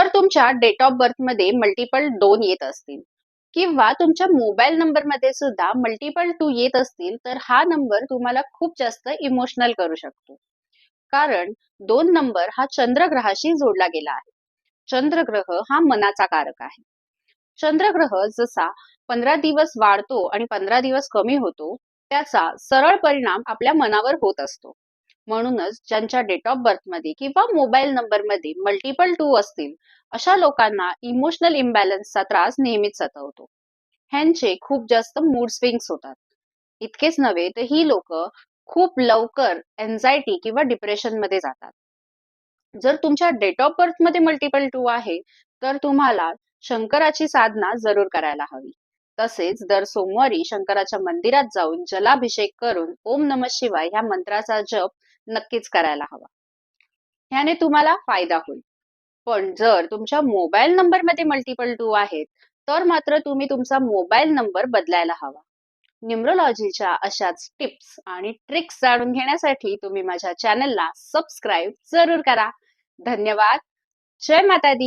जर तुमच्या date of birth मध्ये मल्टिपल 2 येत असतील किंवा तुमच्या मोबाईल नंबर मध्ये सुद्धा मल्टिपल 2 येत असतील, तर हा नंबर तुम्हाला खूप जास्त इमोशनल करू शकतो. कारण 2 नंबर हा चंद्रग्रहाशी जोडला गेला आहे. चंद्रग्रह हा मनाचा कारक आहे. चंद्रग्रह जसा 15 दिवस वाढतो आणि 15 दिवस कमी होतो, त्याचा सरळ परिणाम आपल्या मनावर होत असतो. म्हणूनच ज्यांच्या डेट ऑफ बर्थ मध्ये किंवा मोबाईल नंबर मध्ये मल्टिपल 2 असतील, अशा लोकांना इमोशनल इम्बॅलन्सचा त्रास नेहमीच सतावतो. ह्यांचे खूप जास्त मूड स्विंग्स होतात. इतकेच नव्हे तर ही लोक खूप लवकर एन्झायटी किंवा डिप्रेशन मध्ये जातात. जर तुमच्या डेट ऑफ बर्थ मध्ये मल्टिपल 2 आहे, तर तुम्हाला शंकराची साधना जरूर करायला हवी. तसेच दर सोमवारी शंकराच्या मंदिरात जाऊन जलाभिषेक करून ओम नमः शिवाय ह्या मंत्राचा जप नक्कीच करायला हवा. ह्याने तुम्हाला फायदा होईल. पण जर तुमच्या मोबाईल नंबर मध्ये मल्टिपल 2 आहेत, तर मात्र तुम्ही तुमचा मोबाईल नंबर बदलायला हवा. न्यूमरोलॉजीच्या अशाच टिप्स आणि ट्रिक्स जाणून घेण्यासाठी तुम्ही माझ्या चॅनलला सबस्क्राईब जरूर करा. धन्यवाद. जय माता दी.